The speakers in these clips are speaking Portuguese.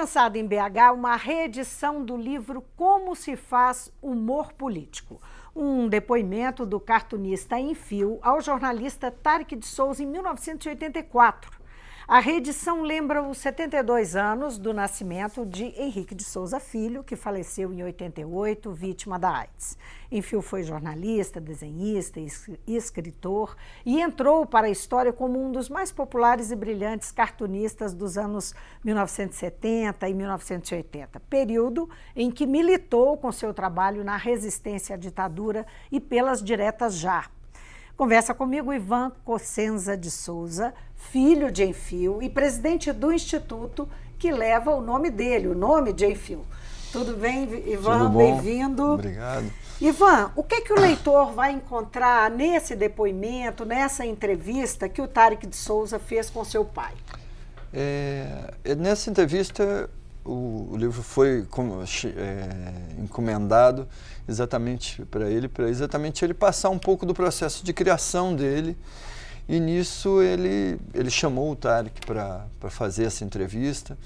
lançada em BH uma reedição do livro Como se faz humor político, um depoimento do cartunista em fio ao jornalista Tariq de Souza em 1984. A reedição lembra os 72 anos do nascimento de Henrique de Souza Filho, que faleceu em 88, vítima da AIDS. Enfio foi jornalista, desenhista e escritor e entrou para a história como um dos mais populares e brilhantes cartunistas dos anos 1970 e 1980, período em que militou com seu trabalho na resistência à ditadura e pelas diretas já. Conversa comigo Ivan Cossenza de Souza, filho de Enfio e presidente do instituto que leva o nome dele, o nome de Enfio. Tudo bem, Ivan? Tudo bom. Bem-vindo. Obrigado. Ivan, o que o leitor vai encontrar nesse depoimento, nessa entrevista que o Tariq de Souza fez com seu pai? Nessa entrevista, o livro foi encomendado exatamente para ele passar um pouco do processo de criação dele. E nisso ele chamou o Tariq para fazer essa entrevista.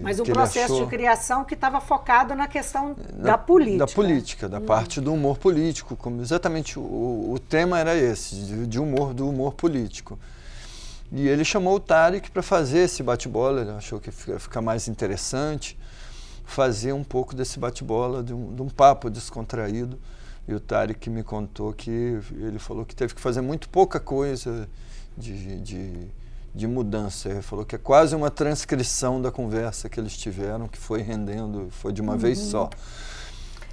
Mas um processo de criação que estava focado na questão da política. Da política, da parte do humor político. Exatamente o tema era esse, do humor político. E ele chamou o Tariq para fazer esse bate-bola, ele achou que ia ficar mais interessante, fazer um pouco desse bate-bola, de um papo descontraído. E o Tariq me contou que ele falou que teve que fazer muito pouca coisa de mudança. Ele falou que é quase uma transcrição da conversa que eles tiveram, que foi rendendo, foi de uma vez só.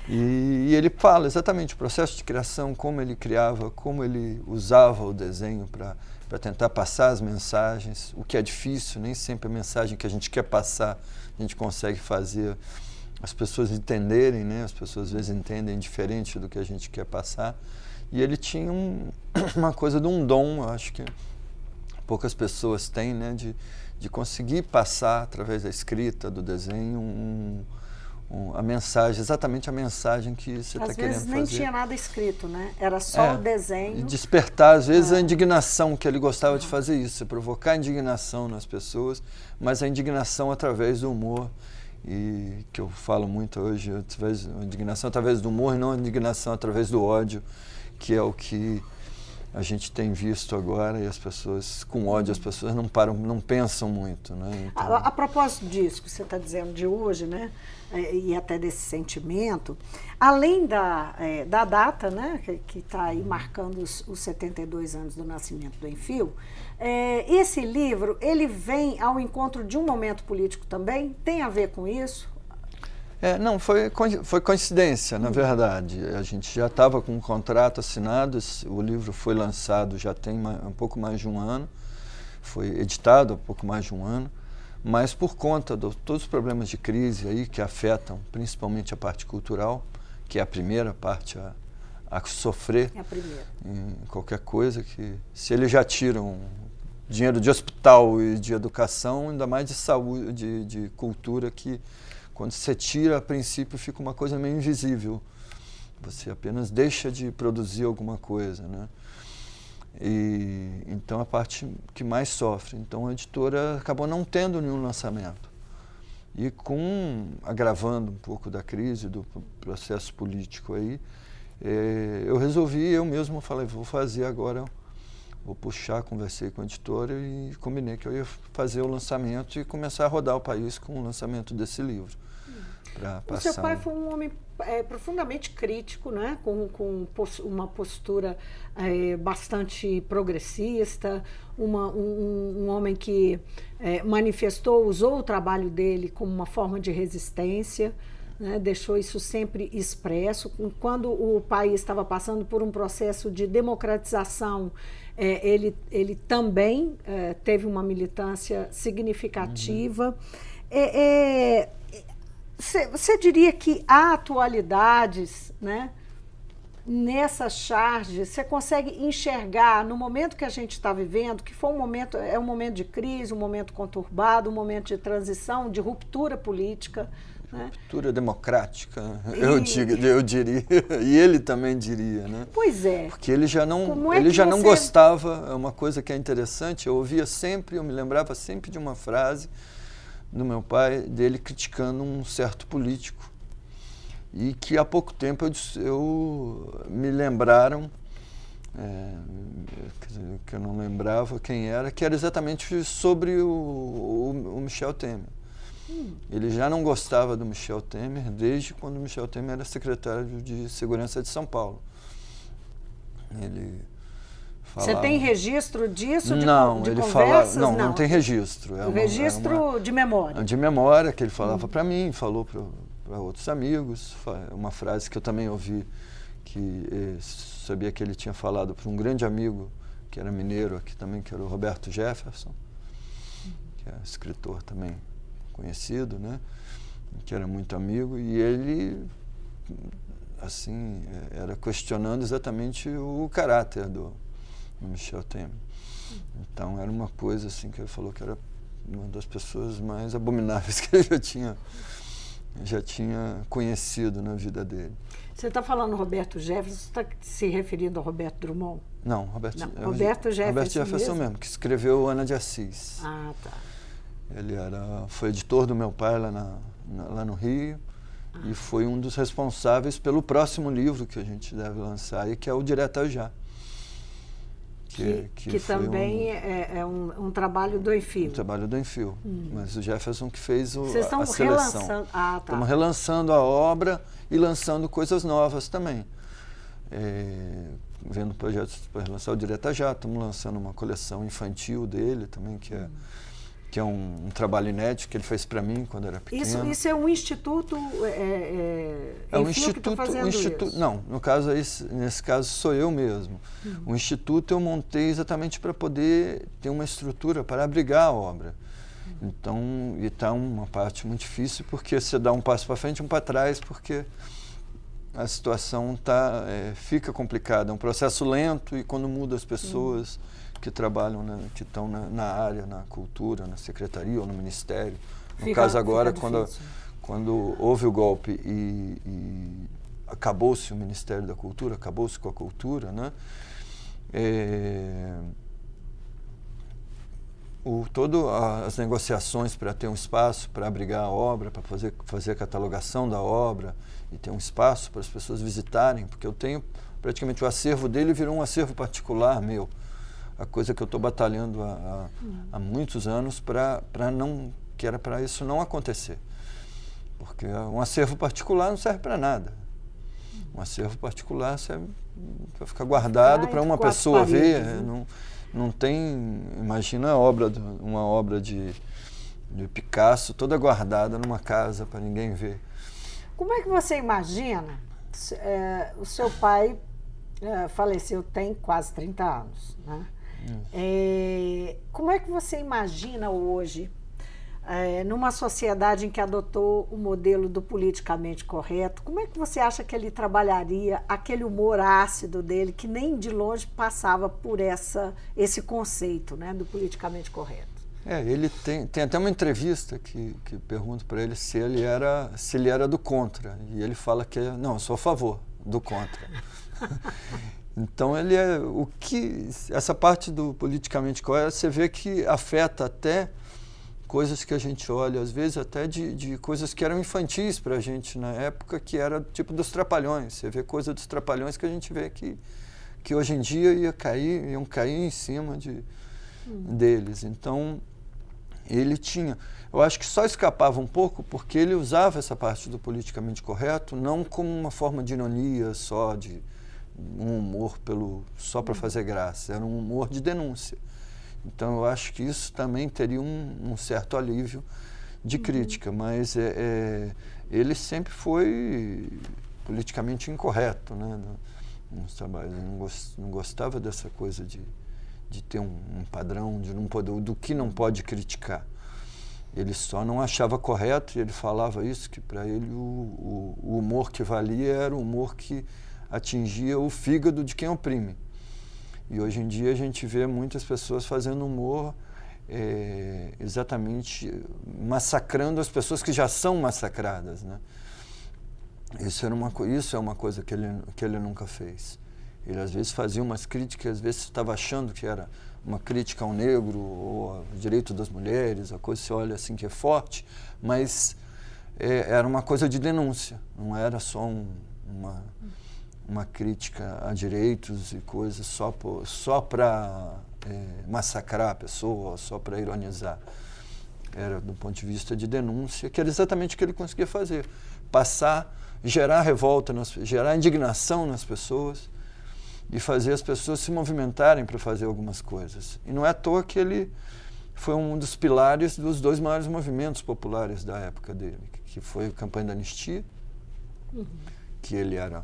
E ele fala exatamente o processo de criação, como ele criava, como ele usava o desenho para tentar passar as mensagens, o que é difícil, nem sempre a mensagem que a gente quer passar a gente consegue fazer as pessoas entenderem, né? As pessoas às vezes entendem diferente do que a gente quer passar. E ele tinha uma coisa de um dom, eu acho que poucas pessoas têm, né? De conseguir passar através da escrita, do desenho, a mensagem, exatamente a mensagem que você está querendo fazer. Às vezes nem tinha nada escrito, né? Era só o desenho. E despertar, às vezes, a indignação, que ele gostava de fazer isso, provocar indignação nas pessoas, mas a indignação através do humor, e que eu falo muito hoje, a indignação através do humor e não a indignação através do ódio, que é o que a gente tem visto agora, e as pessoas, com ódio, as pessoas não pensam muito, né? Então... A propósito disso que você está dizendo de hoje, né? E até desse sentimento, além da data, né? Que está aí marcando os 72 anos do nascimento do Enfio, esse livro, ele vem ao encontro de um momento político também? Tem a ver com isso? Não, foi coincidência, na verdade. A gente já estava com um contrato assinado, o livro foi lançado já tem um pouco mais de um ano, foi editado há pouco mais de um ano, mas por conta de todos os problemas de crise aí que afetam principalmente a parte cultural, que é a primeira parte a sofrer em qualquer coisa, que se eles já tiram dinheiro de hospital e de educação, ainda mais de saúde, de cultura, que quando você tira, a princípio, fica uma coisa meio invisível. Você apenas deixa de produzir alguma coisa, né? E então a parte que mais sofre. Então a editora acabou não tendo nenhum lançamento. E agravando um pouco da crise, do processo político aí, eu resolvi, eu mesmo falei, vou fazer agora, vou puxar, conversei com a editora e combinei que eu ia fazer o lançamento e começar a rodar o país com o lançamento desse livro. O seu pai foi um homem profundamente crítico, né? com uma postura bastante progressista, um homem que usou o trabalho dele como uma forma de resistência, né? Deixou isso sempre expresso. Quando o país estava passando por um processo de democratização, ele também teve uma militância significativa. Você diria que há atualidades, né, nessa charge? Você consegue enxergar no momento que a gente está vivendo, que foi um momento de crise, um momento conturbado, um momento de transição, de ruptura política, né? Ruptura democrática, eu diria, e ele também diria, né? Pois é. Porque ele já não gostava, é uma coisa que é interessante, eu me lembrava sempre de uma frase do meu pai, dele criticando um certo político. E que há pouco tempo me lembraram, que eu não lembrava quem era, que era exatamente sobre o Michel Temer. Ele já não gostava do Michel Temer desde quando o Michel Temer era secretário de Segurança de São Paulo. Ele falava... Você tem registro disso? Não, ele conversas? Falava... Não tem registro. Registro de memória? De memória, que ele falava para mim, falou para outros amigos. Uma frase que eu também ouvi, que sabia que ele tinha falado para um grande amigo, que era mineiro aqui também, que era o Roberto Jefferson, que é escritor também conhecido, né? Que era muito amigo, e ele, assim, era questionando exatamente o caráter do Michel Temer. Então, era uma coisa assim que ele falou que era uma das pessoas mais abomináveis que ele já tinha conhecido na vida dele. Você está falando Roberto Jefferson, você está se referindo ao Roberto Drummond? Não, Roberto Jefferson mesmo, que escreveu Ana de Assis. Ah, tá. Ele foi editor do meu pai lá no Rio, e foi um dos responsáveis pelo próximo livro que a gente deve lançar, e que é o Direto ao Já. Que também é um trabalho do Enfio. Um trabalho do Enfio, mas o Jefferson que fez Vocês estão a seleção. Relançando. Ah, tá. Estamos relançando a obra e lançando coisas novas também. Vendo projetos para relançar o Direto ao Já, estamos lançando uma coleção infantil dele também, que é um trabalho inédito que ele fez para mim quando era pequeno. Isso é um instituto? É um instituto. Não, no caso nesse caso sou eu mesmo. O instituto eu montei exatamente para poder ter uma estrutura para abrigar a obra. Então, e está uma parte muito difícil, porque você dá um passo para frente e um para trás, porque a situação fica complicada. É um processo lento, e quando muda as pessoas que trabalham, que estão na área, na cultura, na secretaria ou no ministério. No caso agora, quando houve o golpe e acabou-se o Ministério da Cultura, acabou-se com a cultura, né? Todas as negociações para ter um espaço para abrigar a obra, para fazer a catalogação da obra e ter um espaço para as pessoas visitarem, porque eu tenho praticamente o acervo dele virou um acervo particular meu. A coisa que eu estou batalhando há muitos anos que era para isso não acontecer. Porque um acervo particular não serve para nada. Um acervo particular serve para ficar guardado para uma pessoa ver. Não tem, imagina uma obra de Picasso toda guardada numa casa para ninguém ver. Como é que você imagina? O seu pai faleceu tem quase 30 anos, né? Como é que você imagina hoje, numa sociedade em que adotou o modelo do politicamente correto, como é que você acha que ele trabalharia aquele humor ácido dele, que nem de longe passava por esse conceito, né, do politicamente correto? Ele tem até uma entrevista que pergunta para ele se ele era do contra, e ele fala que não, eu sou a favor do contra. Então, ele essa parte do politicamente correto, você vê que afeta até coisas que a gente olha, às vezes até de coisas que eram infantis para a gente na época, que era tipo dos Trapalhões. Você vê coisa dos Trapalhões que a gente vê que hoje em dia iam cair em cima deles. Então, ele tinha... Eu acho que só escapava um pouco porque ele usava essa parte do politicamente correto não como uma forma de ironia só, de um humor só para fazer graça, era um humor de denúncia. Então, eu acho que isso também teria um certo alívio de crítica, mas ele sempre foi politicamente incorreto, né, nos trabalhos. Ele não gostava dessa coisa de ter um padrão, de não poder, do que não pode criticar. Ele só não achava correto, e ele falava isso, que para ele o humor que valia era o humor que atingia o fígado de quem oprime. E hoje em dia a gente vê muitas pessoas fazendo humor exatamente massacrando as pessoas que já são massacradas, né? Isso é uma coisa que ele nunca fez. Ele às vezes fazia umas críticas, às vezes estava achando que era uma crítica ao negro ou ao direito das mulheres, a coisa se olha assim que é forte, mas era uma coisa de denúncia, não era só uma crítica a direitos e coisas só para massacrar a pessoa, só para ironizar. Era do ponto de vista de denúncia, que era exatamente o que ele conseguia fazer. Passar, gerar revolta, gerar indignação nas pessoas e fazer as pessoas se movimentarem para fazer algumas coisas. E não é à toa que ele foi um dos pilares dos 2 maiores movimentos populares da época dele, que foi a campanha da anistia, que ele era...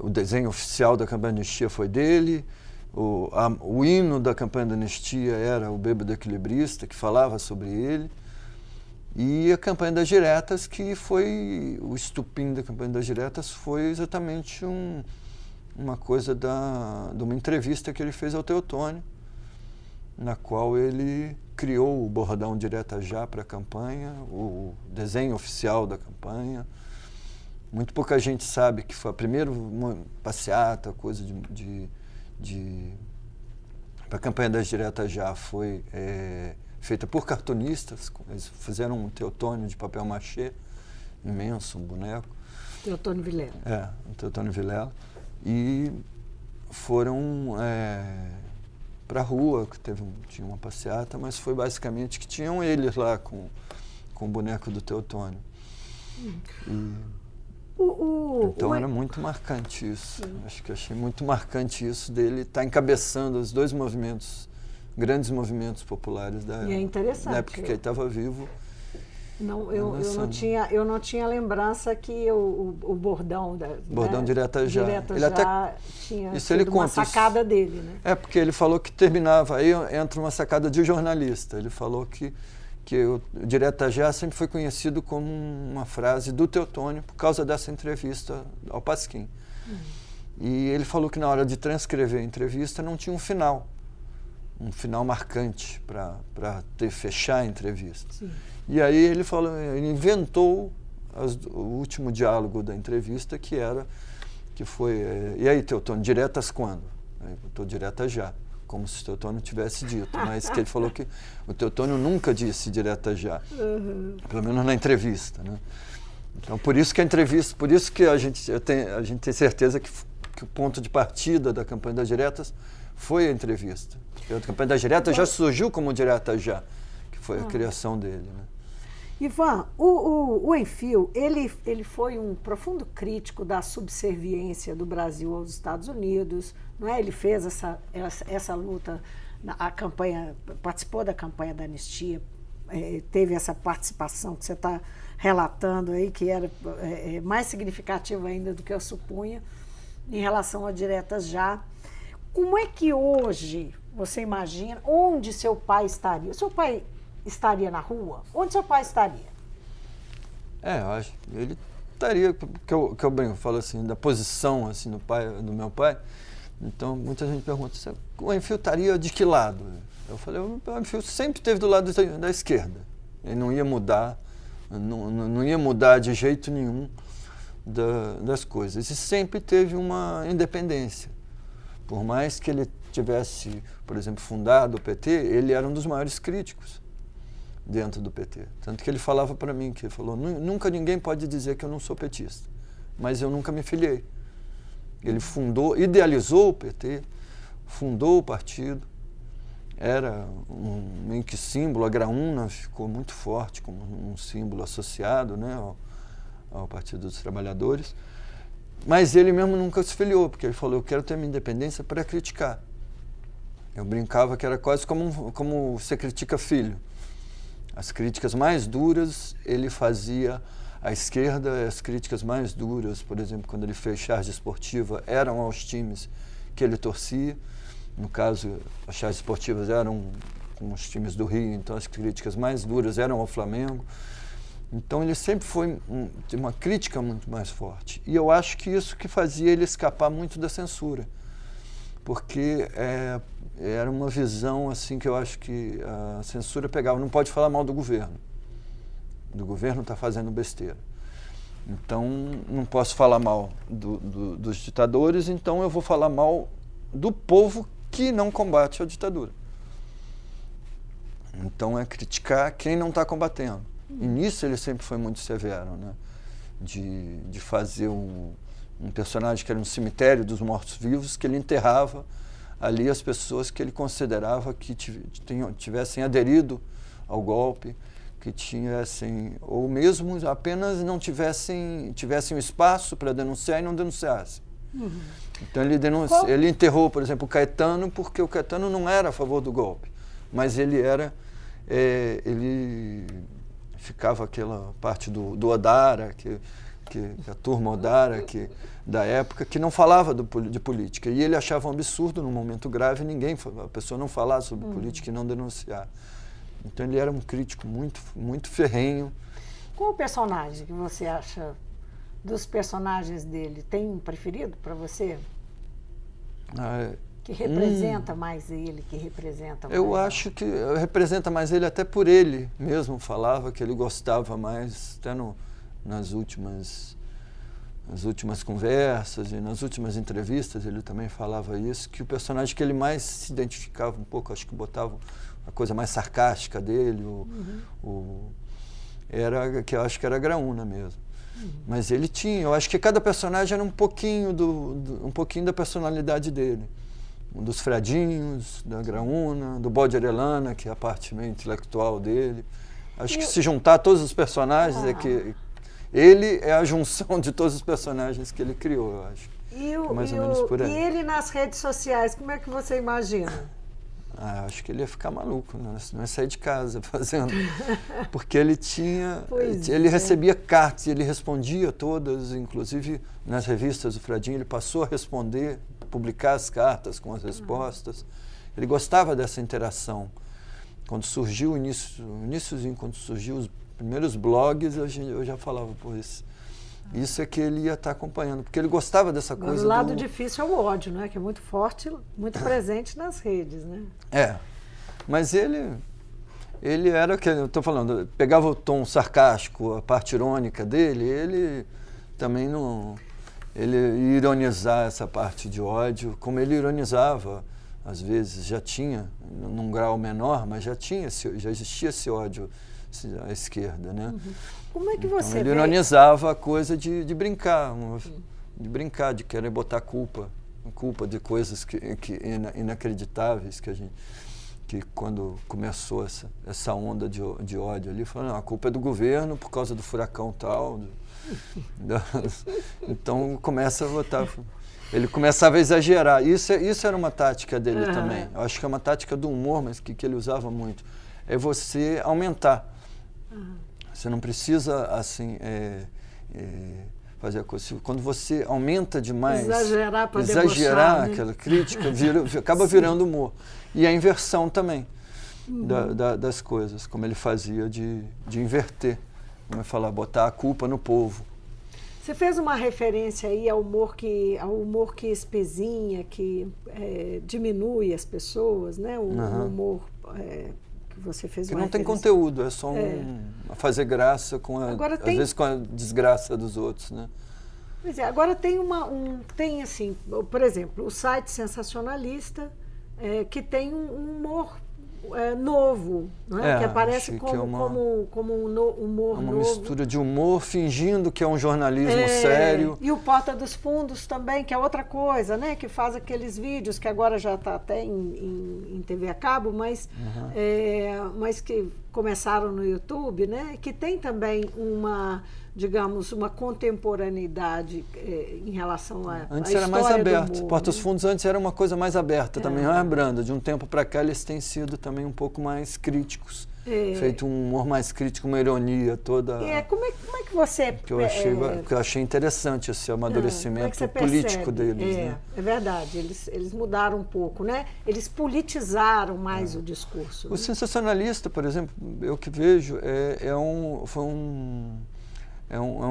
o desenho oficial da campanha da anistia foi dele, o hino da campanha da anistia era o Bêbado Equilibrista, que falava sobre ele, e a campanha das diretas, que foi o estupim da campanha das diretas, foi exatamente uma coisa de uma entrevista que ele fez ao Teotônio, na qual ele criou o bordão Direta Já para a campanha, o desenho oficial da campanha. Muito pouca gente sabe que foi a primeira passeata, coisa para a campanha das Diretas Já foi feita por cartunistas. Eles fizeram um Teotônio de papel machê, imenso, um boneco. Teotônio Vilela. Um Teotônio Vilela. E foram para a rua, que tinha uma passeata, mas foi basicamente que tinham eles lá com o boneco do Teotônio. Então era muito marcante isso. Acho que achei muito marcante isso dele estar encabeçando os 2 movimentos, grandes movimentos populares da época. E é interessante. Na época que ele estava vivo. Não, eu não tinha lembrança que o bordão Bordão Direta Já. Direta ele Já até, tinha isso sido ele uma conta, sacada dele, né? Porque ele falou que terminava, aí entra uma sacada de jornalista. Ele falou que o Direta Já sempre foi conhecido como uma frase do Teotônio por causa dessa entrevista ao Pasquim. E ele falou que na hora de transcrever a entrevista não tinha um final marcante para fechar a entrevista. Sim. E aí ele inventou o último diálogo da entrevista, que foi, e aí, Teotônio, diretas quando? Aí botou Direta Já, como se o Teotônio tivesse dito, mas que ele falou que o Teotônio nunca disse Direta Já, pelo menos na entrevista, né? Então, por isso que a entrevista, por isso que a gente tem certeza que o ponto de partida da campanha das diretas foi a entrevista. Porque a campanha das diretas já surgiu como Direta Já, que foi a criação dele, né? Ivan, o Enfield, ele foi um profundo crítico da subserviência do Brasil aos Estados Unidos, não é? Ele fez essa luta, a campanha, participou da campanha da anistia, teve essa participação que você está relatando aí, que era mais significativa ainda do que eu supunha, em relação a Diretas Já. Como é que hoje você imagina onde seu pai estaria? Seu pai estaria na rua? Onde seu pai estaria? Eu acho que ele estaria, que eu brinco, falo assim, da posição assim, do meu pai. Então, muita gente pergunta, o Enfield estaria de que lado? Eu falei, o Enfield sempre esteve do lado da esquerda. Ele não ia mudar, não ia mudar de jeito nenhum das coisas. E sempre teve uma independência. Por mais que ele tivesse, por exemplo, fundado o PT, ele era um dos maiores críticos dentro do PT. Tanto que ele falava para mim, que ele falou, nunca ninguém pode dizer que eu não sou petista, mas eu nunca me filiei. Ele idealizou o PT, fundou o partido, era meio que símbolo, a graúna ficou muito forte como um símbolo associado, né, ao Partido dos Trabalhadores, mas ele mesmo nunca se filiou, porque ele falou, eu quero ter minha independência para criticar. Eu brincava que era quase como você critica filho. As críticas mais duras, ele fazia à esquerda, as críticas mais duras, por exemplo, quando ele fez charge esportiva, eram aos times que ele torcia. No caso, as charges esportivas eram com os times do Rio, então as críticas mais duras eram ao Flamengo. Então ele sempre foi de uma crítica muito mais forte. E eu acho que isso que fazia ele escapar muito da censura, porque era uma visão assim que eu acho que a censura pegava. Não pode falar mal do governo está fazendo besteira. Então, não posso falar mal dos ditadores, então eu vou falar mal do povo que não combate a ditadura. Então, é criticar quem não está combatendo. E nisso ele sempre foi muito severo, né? De fazer um personagem que era um cemitério dos mortos-vivos, que ele enterrava ali as pessoas que ele considerava que tivessem aderido ao golpe, que tivessem, ou mesmo apenas não tivessem um espaço para denunciar e não denunciassem. Então ele enterrou, por exemplo, o Caetano, porque o Caetano não era a favor do golpe, mas ele ficava aquela parte do Odara, que a turma Odara, da época, que não falava de política. E ele achava um absurdo, num momento grave, a pessoa não falar sobre política e não denunciar. Então ele era um crítico muito, muito ferrenho. Qual o personagem que você acha, dos personagens dele, tem um preferido para você? Que representa mais ele, que representa mais eu acho que representa mais ele, até por ele mesmo falava que ele gostava mais, até nas últimas conversas e nas últimas entrevistas ele também falava isso, que o personagem que ele mais se identificava um pouco, acho que botava a coisa mais sarcástica dele, era que eu acho que era a Graúna mesmo. Mas ele tinha, eu acho que cada personagem era um pouquinho da personalidade dele. Um dos Fredinhos, da Graúna, do Bode Arellana, que é a parte meio intelectual dele. Acho que se juntar todos os personagens é que ele é a junção de todos os personagens que ele criou, eu acho. Mais ou menos por aí. E ele nas redes sociais, como é que você imagina? Acho que ele ia ficar maluco, né? Não ia sair de casa fazendo. Porque ele recebia cartas e ele respondia todas, inclusive nas revistas do Fredinho, ele passou a responder, publicar as cartas com as respostas. Ele gostava dessa interação. Quando surgiu quando surgiu os primeiros blogs, eu já falava, pô, isso é que ele ia estar acompanhando, porque ele gostava dessa coisa. O lado difícil é o ódio, né? Que é muito forte, muito presente nas redes, né? Mas ele era o que eu estou falando, pegava o tom sarcástico, a parte irônica dele, ele também não... Ele ia ironizar essa parte de ódio, como ele ironizava, às vezes, já tinha, num grau menor, mas já existia esse ódio à esquerda, né? Como é que você ele ironizava a coisa de brincar, de querer botar culpa de coisas inacreditáveis que quando começou essa onda de ódio ali, falando, a culpa é do governo por causa do furacão tal. Então começa a botar. Ele começava a exagerar. Isso era uma tática dele também. Eu acho que é uma tática do humor, mas que ele usava muito. É você aumentar. Você não precisa, assim, fazer a coisa. Quando você aumenta demais, exagerar aquela crítica, acaba virando humor. E a inversão também das coisas, como ele fazia de inverter. Como eu falar, botar a culpa no povo. Você fez uma referência aí ao humor que espezinha, que diminui as pessoas, né? O humor que você fez uma referência. Que não tem conteúdo, é só fazer graça às vezes com a desgraça dos outros, né? Pois é, agora tem assim, por exemplo, o site sensacionalista, que tem um humor novo, né? Que aparece como um humor novo. Uma mistura de humor fingindo que é um jornalismo sério. E o Porta dos Fundos também, que é outra coisa, né? Que faz aqueles vídeos que agora já está até em TV a cabo, mas que começaram no YouTube, né? Que tem também uma contemporaneidade em relação à Antes era mais aberto. Porta dos Fundos antes era uma coisa mais aberta, também mais branda. De um tempo para cá eles têm sido também um pouco mais críticos. Feito um humor mais crítico, uma ironia toda. Como é que você... Que eu achei interessante esse amadurecimento político deles. Né? É verdade, eles mudaram um pouco, né? Eles politizaram mais o discurso. O sensacionalista, por exemplo, eu que vejo, é um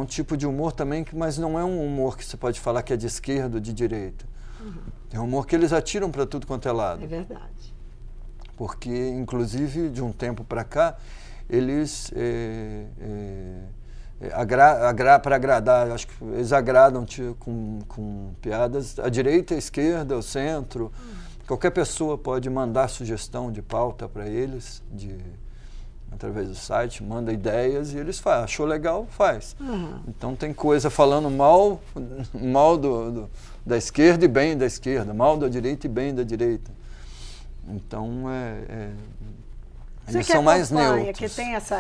tipo de humor também, mas não é um humor que você pode falar que é de esquerda ou de direita. É um humor que eles atiram para tudo quanto é lado. É verdade. Porque, inclusive, de um tempo para cá, eles para agradar, acho que eles agradam com piadas à direita, à esquerda, ao centro. Qualquer pessoa pode mandar sugestão de pauta para eles, através do site, manda ideias e eles fazem. Achou legal, faz. Então tem coisa falando mal da esquerda e bem da esquerda, mal da direita e bem da direita. Então eles são mais neutros. Que tem essa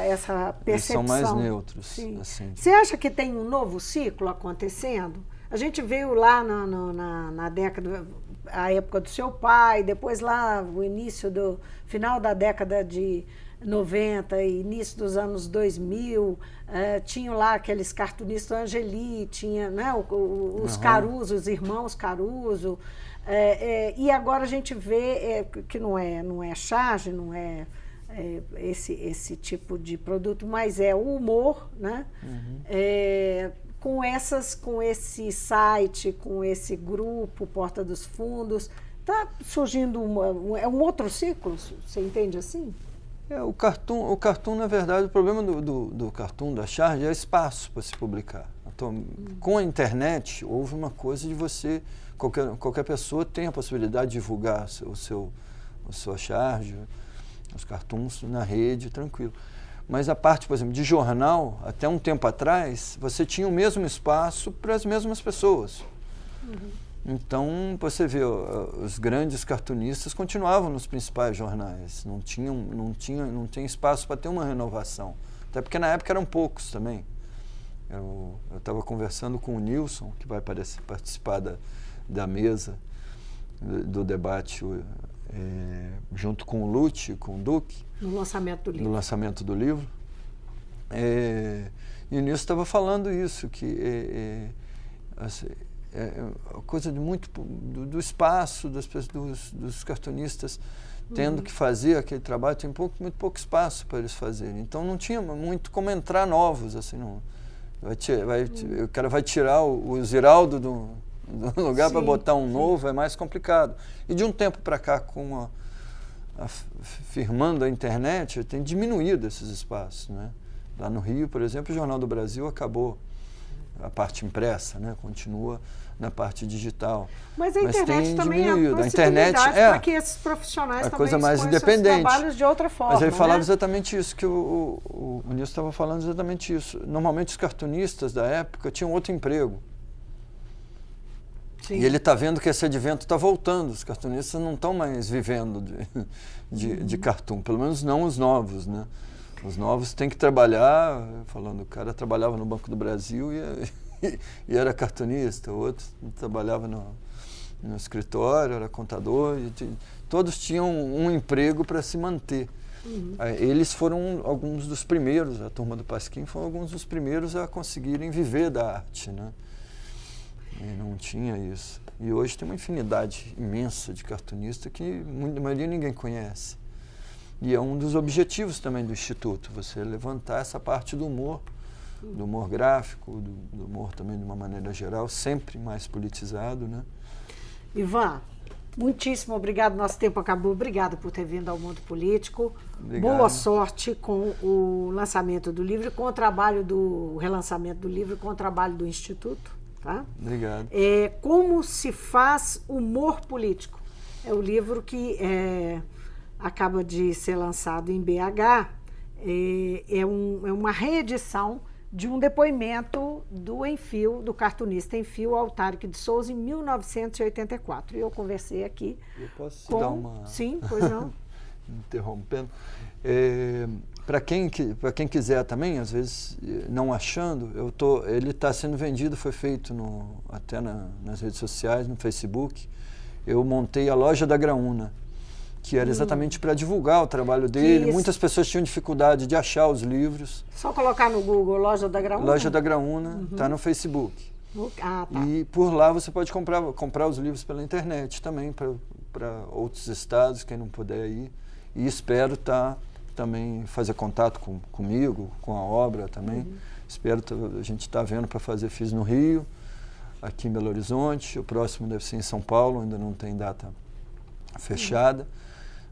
percepção. Eles são mais neutros. Sim. Assim. Você acha que tem um novo ciclo acontecendo? A gente veio lá na década, a época do seu pai, depois lá o início do final da década de 90 e início dos anos 2000, tinham lá aqueles cartunistas Angeli, tinha, né, os Caruso, os irmãos Caruso, e agora a gente vê que não é charge, não é esse tipo de produto, mas é o humor, né? Com esse site, com esse grupo Porta dos Fundos, está surgindo um outro ciclo, você entende assim? O cartoon, na verdade, o problema do cartoon, da charge, é espaço para se publicar. Então, com a internet, houve uma coisa de você, qualquer pessoa tem a possibilidade de divulgar a sua charge, os cartoons na rede, tranquilo. Mas a parte, por exemplo, de jornal, até um tempo atrás, você tinha o mesmo espaço para as mesmas pessoas. Então, você vê, os grandes cartunistas continuavam nos principais jornais, não tinha espaço para ter uma renovação. Até porque na época eram poucos também. Eu estava conversando com o Nilson, que vai participar da mesa do debate junto com o Lute, com o Duque. No lançamento do livro. No lançamento do livro. E o Nilson estava falando isso, que a coisa de muito do espaço dos cartunistas tendo que fazer aquele trabalho, tem muito pouco espaço para eles fazerem. Então não tinha muito como entrar novos, assim, não. O cara vai tirar o Ziraldo do lugar para botar um novo, é mais complicado. E de um tempo para cá, firmando a internet, tem diminuído esses espaços, né? Lá no Rio, por exemplo, o Jornal do Brasil acabou a parte impressa, né? Continua na parte digital. Mas a internet também diminuído. A internet é para que esses profissionais a também coisa mais expõem independente. Seus trabalhos de outra forma. Mas ele falava né? exatamente isso, que o Nilson estava falando exatamente isso. Normalmente os cartunistas da época tinham outro emprego. Sim. E ele está vendo que esse advento está voltando. Os cartunistas não estão mais vivendo de cartoon, pelo menos não os novos, né? Os novos têm que trabalhar, o cara trabalhava no Banco do Brasil e era cartunista, o outro trabalhava no escritório, era contador, todos tinham um emprego para se manter. Eles foram alguns dos primeiros, a turma do Pasquim foram alguns dos primeiros a conseguirem viver da arte, né? E não tinha isso. E hoje tem uma infinidade imensa de cartunistas que a maioria ninguém conhece. E é um dos objetivos também do Instituto, você levantar essa parte do humor gráfico, do humor também de uma maneira geral, sempre mais politizado, né? Ivan, muitíssimo obrigado, nosso tempo acabou. Obrigado por ter vindo ao Mundo Político. Obrigado. Boa sorte com o lançamento do livro, com o trabalho do relançamento do livro, com o trabalho do Instituto. Tá? Obrigado. Como se faz humor político? É o livro que acaba de ser lançado em BH. É uma reedição de um depoimento do cartunista Enfio ao Tariq de Souza em 1984. E eu conversei aqui. Eu posso com... dar uma... Sim, pois não. Interrompendo. Para quem quiser também, às vezes não achando, ele está sendo vendido, foi feito até nas redes sociais, no Facebook. Eu montei a Loja da Graúna, que era exatamente para divulgar o trabalho dele. Muitas pessoas tinham dificuldade de achar os livros. Só colocar no Google Loja da Graúna? Loja da Graúna, está no Facebook. Tá. E por lá você pode comprar os livros pela internet também, para outros estados, quem não puder ir. E espero também fazer contato comigo, com a obra também. Espero, a gente está vendo para fazer, fiz no Rio, aqui em Belo Horizonte, o próximo deve ser em São Paulo, ainda não tem data fechada,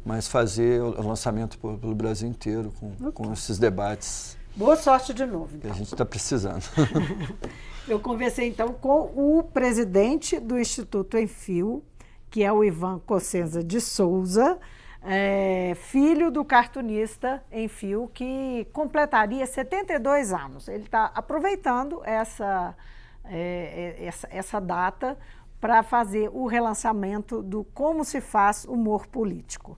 mas fazer o lançamento pelo Brasil inteiro com esses debates. Boa sorte de novo, Que então. a gente está precisando. Eu conversei, então, com o presidente do Instituto Enfio, que é o Ivan Cossenza de Souza, filho do cartunista Enfio, que completaria 72 anos. Ele está aproveitando essa data para fazer o relançamento do Como se faz humor político.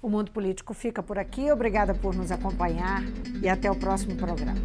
O Mundo Político fica por aqui. Obrigada por nos acompanhar e até o próximo programa.